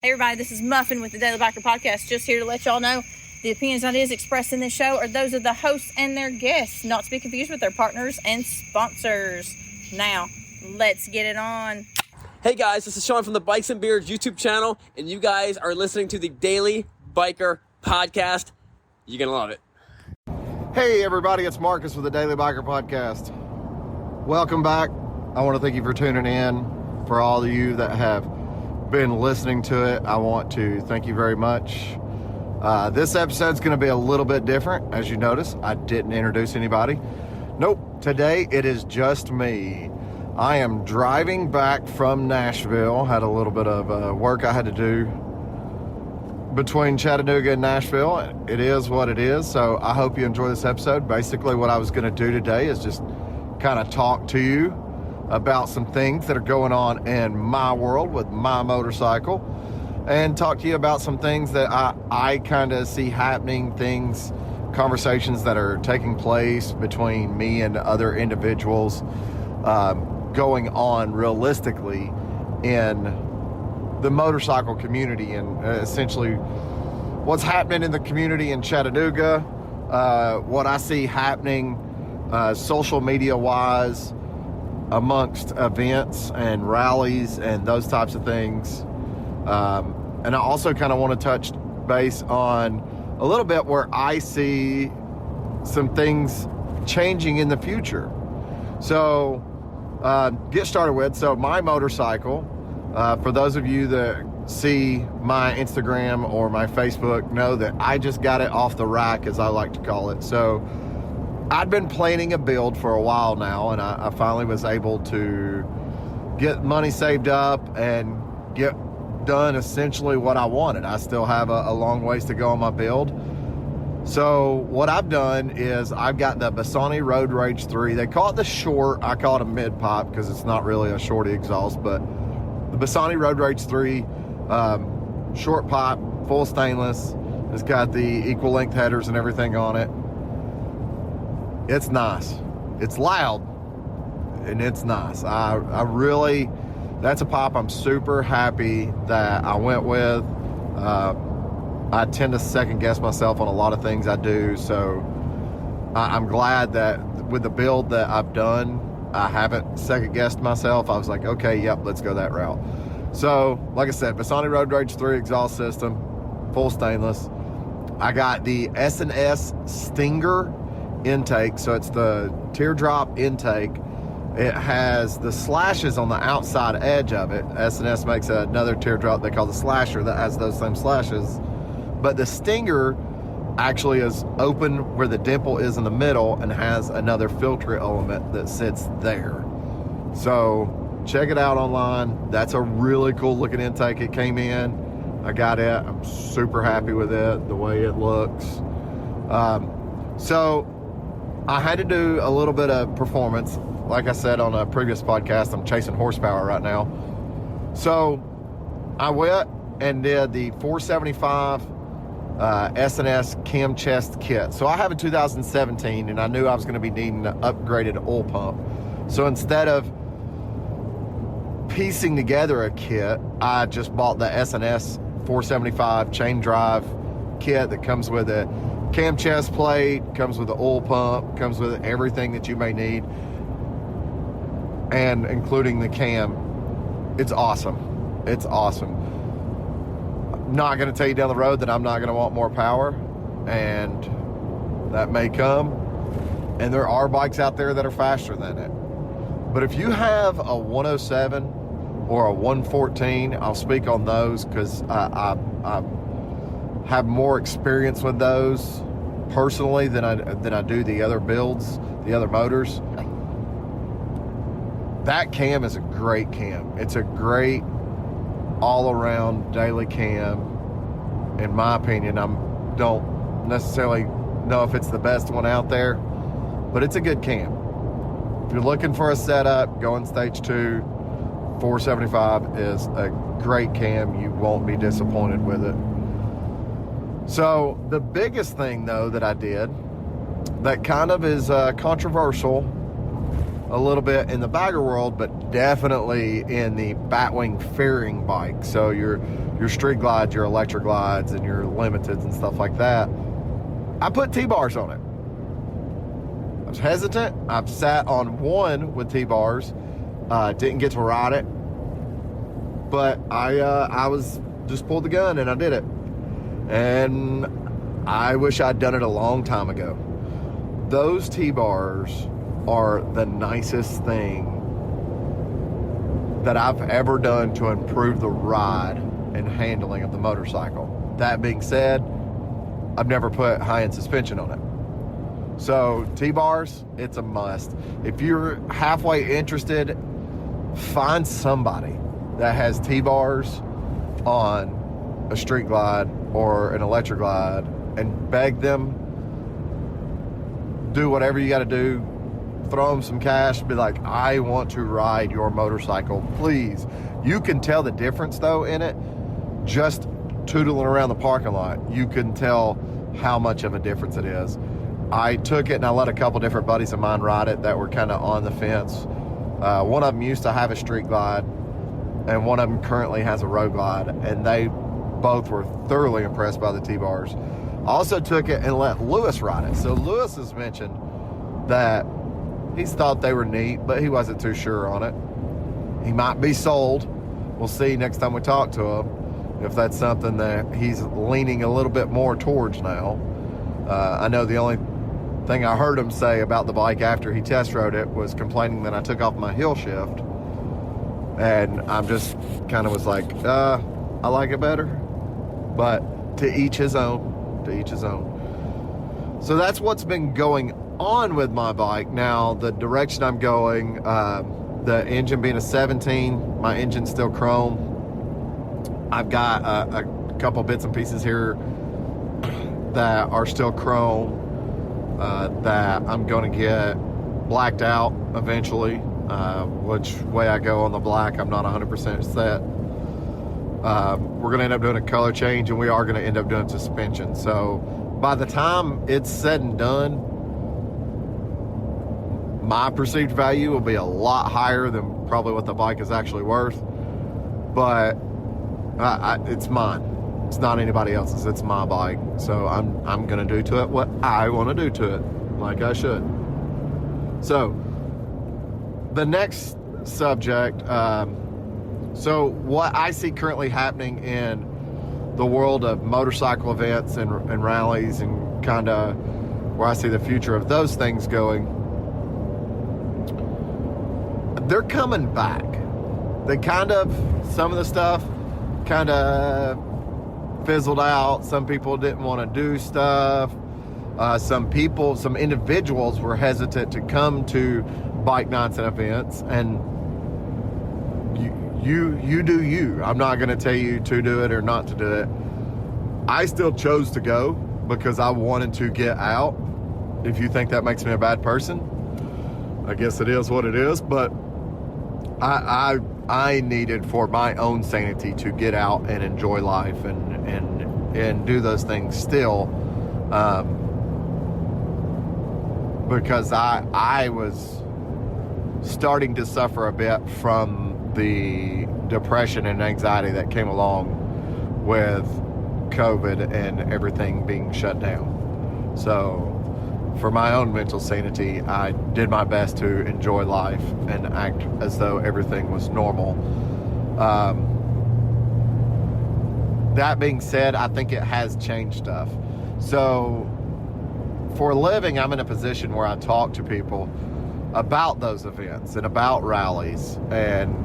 Hey everybody, this is Muffin with the Daily Biker Podcast. Just here to let y'all know the opinions and ideas expressed in this show are those of the hosts and their guests, not to be confused with their partners and sponsors. Now, let's get it on. Hey guys, this is Sean from the Bikes and Beards YouTube channel, and you guys are listening to the Daily Biker Podcast. You're gonna love it. Hey everybody, it's Marcus with the Daily Biker Podcast. Welcome back. I want to thank you for tuning in. For all of you that have been listening to it, I want to thank you very much. This episode's going to be a little bit different. As you notice, I didn't introduce anybody. Nope, today it is just me. I am driving back from Nashville. Had a little bit of work I had to do between Chattanooga and Nashville. It is what it is, so I hope you enjoy this episode. Basically, what I was going to do today is just kind of talk to you about some things that are going on in my world with my motorcycle, and talk to you about some things that I kind of see happening, conversations that are taking place between me and other individuals going on realistically in the motorcycle community, and essentially what's happening in the community in Chattanooga, what I see happening social media wise amongst events and rallies and those types of things. And I also kind of want to touch base on a little bit where I see some things changing in the future. So get started with, so my motorcycle, for those of you that see my Instagram or my Facebook, know that I just got it off the rack, as I like to call it. So I'd been planning a build for a while now, and I finally was able to get money saved up and get done essentially what I wanted. I still have a long ways to go on my build. So what I've done is I've got the Bassani Road Rage 3. They call it the short. I call it a mid-pipe because it's not really a shorty exhaust, but the Bassani Road Rage 3 short pipe, full stainless. It's got the equal length headers and everything on it. It's nice. It's loud, and it's nice. I really, that's a pipe I'm super happy that I went with. I tend to second guess myself on a lot of things I do, so I'm glad that with the build that I've done, I haven't second guessed myself. I was like, okay, yep, let's go that route. So, like I said, Bassani Road Rage 3 exhaust system, full stainless. I got the S&S Stinger intake, so it's the teardrop intake. It has the slashes on the outside edge of it. S&S makes another teardrop they call the Slasher that has those same slashes, but the Stinger actually is open where the dimple is in the middle and has another filter element that sits there. So check it out online. That's a really cool looking intake. It came in, I got it, I'm super happy with it, the way it looks. So I had to do a little bit of performance. Like I said on a previous podcast, I'm chasing horsepower right now. So I went and did the 475 S&S cam chest kit. So I have a 2017, and I knew I was going to be needing an upgraded oil pump. So instead of piecing together a kit, I just bought the S&S 475 chain drive kit that comes with a cam chest plate, comes with the oil pump, comes with everything that you may need, and including the cam. It's awesome. It's awesome. I'm not going to tell you down the road that I'm not going to want more power, and that may come, and there are bikes out there that are faster than it. But if you have a 107 or a 114, I'll speak on those because I have more experience with those personally than I do the other builds, the other motors. That cam is a great cam. It's a great all-around daily cam, in my opinion. I don't necessarily know if it's the best one out there, but it's a good cam. If you're looking for a setup, go in stage 2. 475 is a great cam. You won't be disappointed with it. So the biggest thing though that I did that kind of is controversial a little bit in the bagger world, but definitely in the Batwing fairing bike. So your street glides, your electric glides, and your limiteds and stuff like that. I put T-bars on it. I was hesitant. I've sat on one with T-bars. Didn't get to ride it, but I was just pulled the gun and I did it. And I wish I'd done it a long time ago. Those T-bars are the nicest thing that I've ever done to improve the ride and handling of the motorcycle. That being said, I've never put high-end suspension on it. So T-bars, it's a must. If you're halfway interested, find somebody that has T-bars on a street glide or an electric glide and beg them, do whatever you got to do, throw them some cash, be like, I want to ride your motorcycle, please. You can tell the difference though in it, just tootling around the parking lot. You can tell how much of a difference it is. I took it and I let a couple different buddies of mine ride it that were kind of on the fence. One of them used to have a street glide and one of them currently has a road glide, and they both were thoroughly impressed by the T-bars. I also took it and let Lewis ride it. So Lewis has mentioned that he's thought they were neat, but he wasn't too sure on it. He might be sold. We'll see next time we talk to him if that's something that he's leaning a little bit more towards now. I know the only thing I heard him say about the bike after he test rode it was complaining that I took off my heel shift. And I'm just kind of was like, I like it better. But to each his own, to each his own. So that's what's been going on with my bike. Now, the direction I'm going, the engine being a 17, my engine's still chrome. I've got a couple bits and pieces here that are still chrome that I'm going to get blacked out eventually. Which way I go on the black, I'm not 100% set. We're going to end up doing a color change, and we are going to end up doing suspension. So by the time it's said and done, my perceived value will be a lot higher than probably what the bike is actually worth. But it's mine. It's not anybody else's. It's my bike. So I'm going to do to it what I want to do to it, like I should. So the next subject, so what I see currently happening in the world of motorcycle events and rallies, and kind of where I see the future of those things going, they're coming back. They kind of, some of the stuff kind of fizzled out. Some people didn't want to do stuff. Some individuals were hesitant to come to bike nights and events, and you do you. I'm not going to tell you to do it or not to do it. I still chose to go because I wanted to get out. If you think that makes me a bad person, I guess it is what it is, but I needed, for my own sanity, to get out and enjoy life and do those things still, because I was starting to suffer a bit from the depression and anxiety that came along with COVID and everything being shut down. So for my own mental sanity, I did my best to enjoy life and act as though everything was normal. That being said, I think it has changed stuff. So for a living, I'm in a position where I talk to people about those events and about rallies and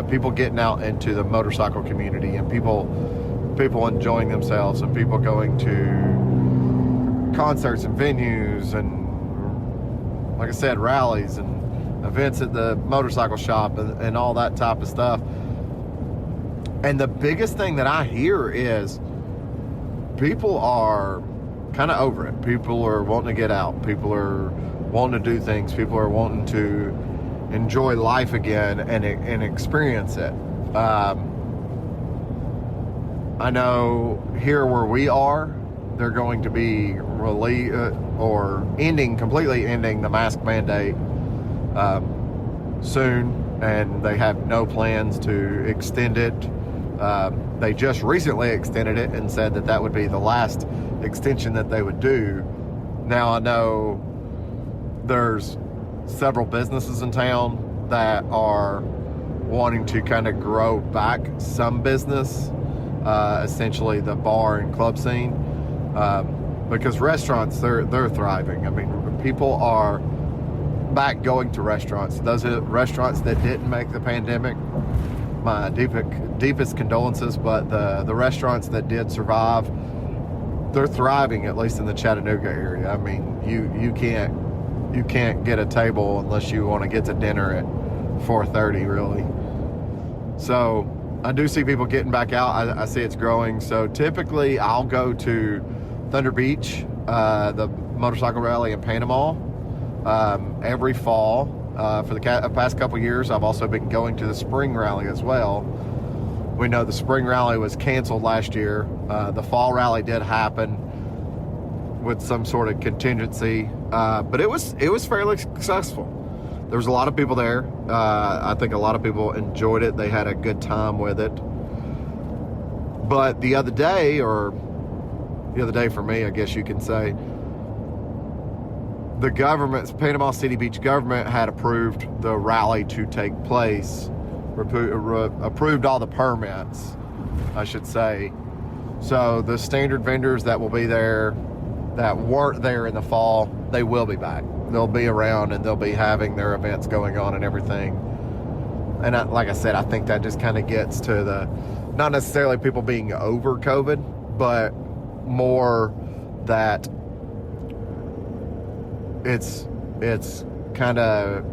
people getting out into the motorcycle community, and people enjoying themselves, and people going to concerts and venues, and like I said, rallies and events at the motorcycle shop and all that type of stuff. And the biggest thing that I hear is people are kind of over it. People are wanting to get out. People are wanting to do things. People are wanting to enjoy life again and experience it. I know here where we are, they're going to be completely ending the mask mandate soon, and they have no plans to extend it. They just recently extended it and said that would be the last extension that they would do. Now, I know there's several businesses in town that are wanting to kind of grow back some business, essentially the bar and club scene, because restaurants, they're thriving. I mean, people are back going to restaurants. Those are restaurants that didn't make the pandemic, my deepest condolences, but the restaurants that did survive, they're thriving, at least in the Chattanooga area. I mean, you can't get a table unless you want to get to dinner at 4:30, really. So I do see people getting back out. I see it's growing. So typically I'll go to Thunder Beach, the motorcycle rally in Panama, every fall. For the past couple years, I've also been going to the spring rally as well. We know the spring rally was canceled last year. The fall rally did happen with some sort of contingency, but it was fairly successful. There was a lot of people there. I think a lot of people enjoyed it. They had a good time with it. But the other day for me, I guess you can say, the government's Panama City Beach government had approved the rally to take place, approved all the permits, I should say. So the standard vendors that will be there that weren't there in the fall, they will be back. They'll be around and they'll be having their events going on and everything. And like I said, I think that just kind of gets to not necessarily people being over COVID, but more that it's kind of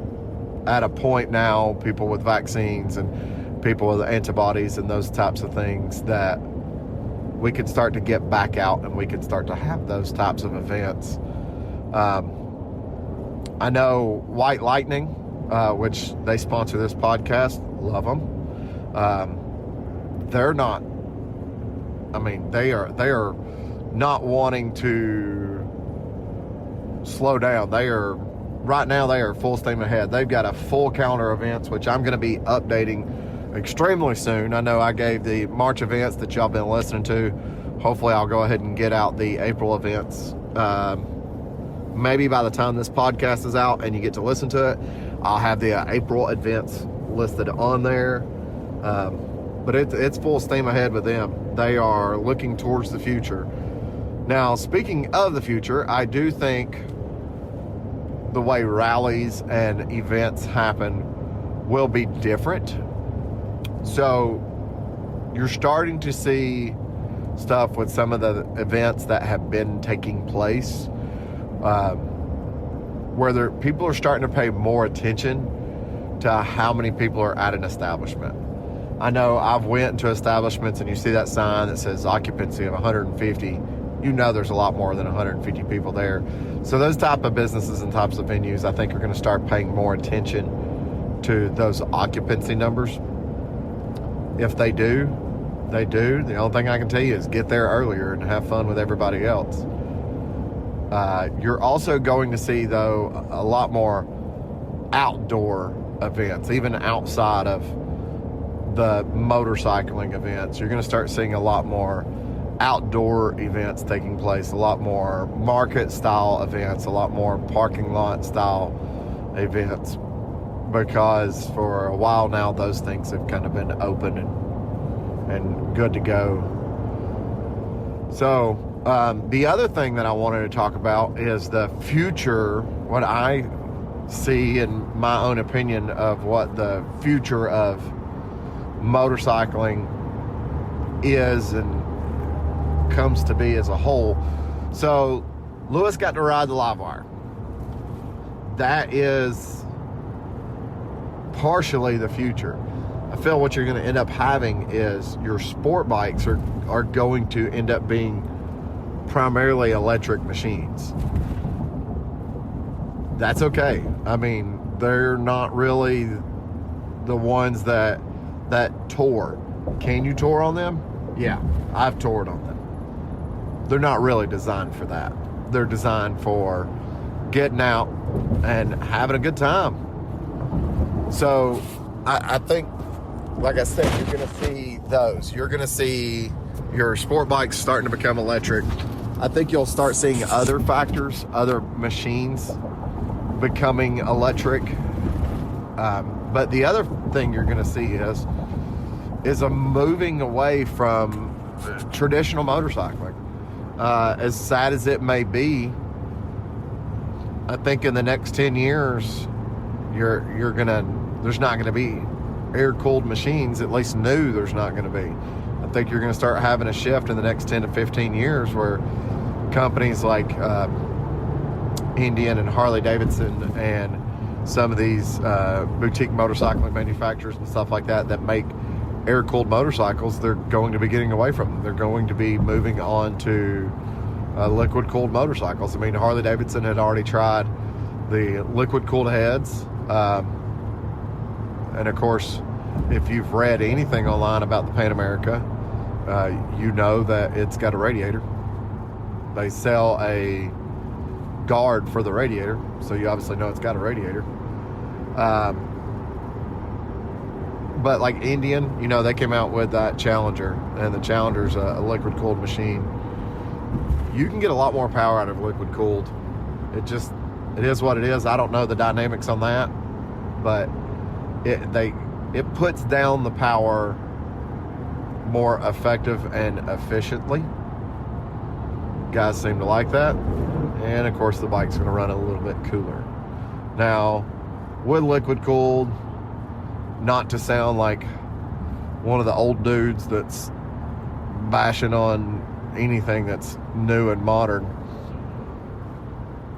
at a point now, people with vaccines and people with antibodies and those types of things, that we could start to get back out and we could start to have those types of events. I know White Lightning, which they sponsor this podcast, love them. They're not, I mean, they are not wanting to slow down. Right now they are full steam ahead. They've got a full calendar of events, which I'm going to be updating extremely soon. I know I gave the March events that y'all been listening to. Hopefully I'll go ahead and get out the April events. Maybe by the time this podcast is out and you get to listen to it, I'll have the April events listed on there. But it's full steam ahead with them. They are looking towards the future. Now, speaking of the future, I do think the way rallies and events happen will be different. So you're starting to see stuff with some of the events that have been taking place, where people are starting to pay more attention to how many people are at an establishment. I know I've went into establishments and you see that sign that says occupancy of 150. You know there's a lot more than 150 people there. So those type of businesses and types of venues, I think, are going to start paying more attention to those occupancy numbers. If they do, they do. The only thing I can tell you is get there earlier and have fun with everybody else. You're also going to see, though, a lot more outdoor events, even outside of the motorcycling events. You're going to start seeing a lot more outdoor events taking place, a lot more market style events, a lot more parking lot style events, because for a while now those things have kind of been open and good to go. So the other thing that I wanted to talk about is the future, what I see in my own opinion of what the future of motorcycling is and comes to be as a whole. So Lewis got to ride the Livewire. That is partially the future. I feel what you're going to end up having is your sport bikes are going to end up being primarily electric machines. That's okay. I mean, they're not really the ones that tour. Can you tour on them? Yeah, I've toured on them. They're not really designed for that. They're designed for getting out and having a good time. So I think, like I said, you're going to see those. You're going to see your sport bikes starting to become electric. I think you'll start seeing other factors, other machines becoming electric. But the other thing you're going to see is a moving away from traditional motorcycling. As sad as it may be, I think in the next 10 years, there's not gonna be air-cooled machines, at least new there's not gonna be. I think you're gonna start having a shift in the next 10 to 15 years where companies like Indian and Harley Davidson and some of these boutique motorcycling manufacturers and stuff like that make air-cooled motorcycles, they're going to be getting away from them. They're going to be moving on to liquid-cooled motorcycles. I mean, Harley Davidson had already tried the liquid-cooled heads. And of course, if you've read anything online about the Pan America, you know that it's got a radiator. They sell a guard for the radiator, so you obviously know it's got a radiator. But like Indian, you know, they came out with that Challenger, and the Challenger's a liquid-cooled machine. You can get a lot more power out of liquid-cooled. It is what it is. I don't know the dynamics on that, but it puts down the power more effective and efficiently. Guys seem to like that. And of course the bike's going to run a little bit cooler. Now, with liquid cooled, not to sound like one of the old dudes that's bashing on anything that's new and modern,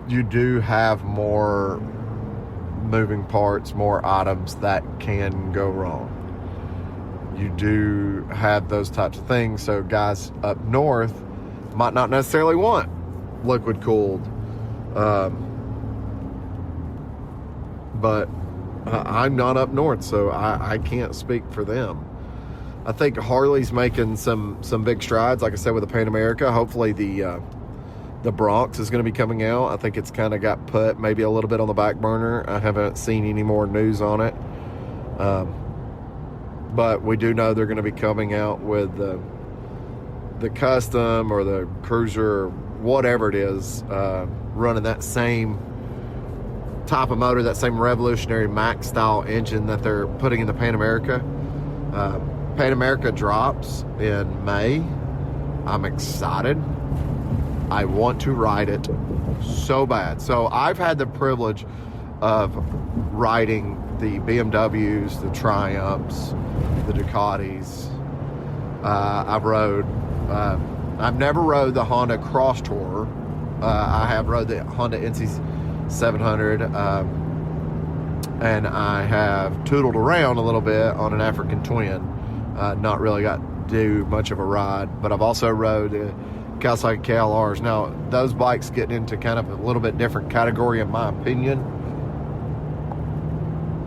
you do have more moving parts, more items that can go wrong. You do have those types of things. So guys up north might not necessarily want liquid cooled, but I'm not up north, so I can't speak for them. I think Harley's making some big strides, like I said, with the Pan America. Hopefully the Bronx is going to be coming out. I think it's kind of got put maybe a little bit on the back burner. I haven't seen any more news on it, but we do know they're going to be coming out with the Custom or the Cruiser, or whatever it is, running that same type of motor, that same revolutionary Max style engine that they're putting in the Pan America. Pan America drops in May. I'm excited. I want to ride it so bad. So I've had the privilege of riding the BMWs, the Triumphs, the Ducatis. I've never rode the Honda Cross Tourer. I have rode the Honda NC700, and I have tootled around a little bit on an African Twin. Not really got to do much of a ride, but I've also rode the Kawasaki KLRs. Now, those bikes get into kind of a little bit different category in my opinion.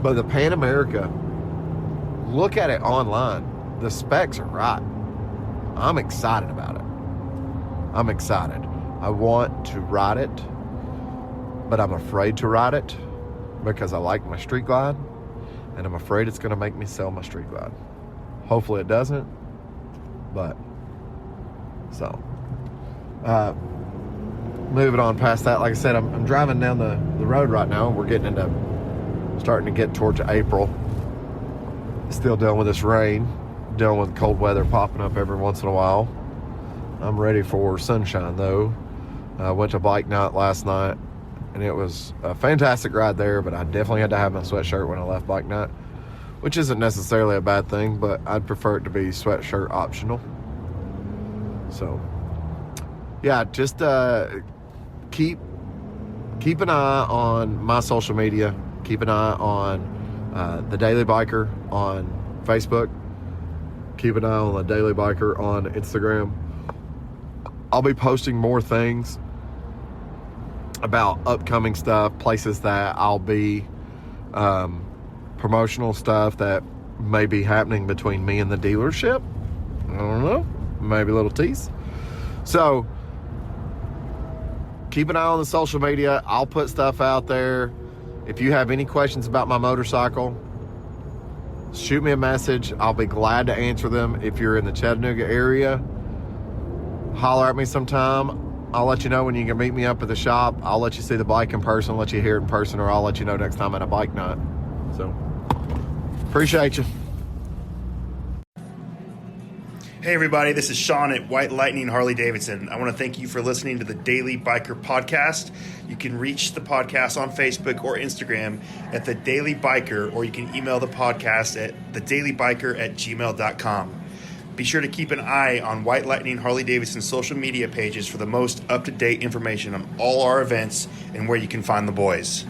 But the Pan America, look at it online. The specs are right. I'm excited about it. I'm excited. I want to ride it, but I'm afraid to ride it because I like my Street Glide, and I'm afraid it's going to make me sell my Street Glide. Hopefully it doesn't, but so moving on past that, like I said, I'm driving down the road right now. We're starting to get towards April. Still dealing with this rain, dealing with cold weather popping up every once in a while. I'm ready for sunshine though. I went to bike night last night, and it was a fantastic ride there, but I definitely had to have my sweatshirt when I left bike night, which isn't necessarily a bad thing, but I'd prefer it to be sweatshirt optional. So yeah, just keep an eye on my social media. Keep an eye on the Daily Biker on Facebook. Keep an eye on the Daily Biker on Instagram. I'll be posting more things about upcoming stuff, places that I'll be, promotional stuff that may be happening between me and the dealership. I don't know, maybe a little tease. So keep an eye on the social media. I'll put stuff out there. If you have any questions about my motorcycle, shoot me a message. I'll be glad to answer them. If you're in the Chattanooga area, holler at me sometime. I'll let you know when you can meet me up at the shop. I'll let you see the bike in person, let you hear it in person, or I'll let you know next time at a bike night. So, appreciate you. Hey everybody, this is Sean at White Lightning Harley Davidson. I want to thank you for listening to the Daily Biker Podcast. You can reach the podcast on Facebook or Instagram at The Daily Biker, or you can email the podcast at thedailybiker@gmail.com. Be sure to keep an eye on White Lightning Harley Davidson social media pages for the most up-to-date information on all our events and where you can find the boys.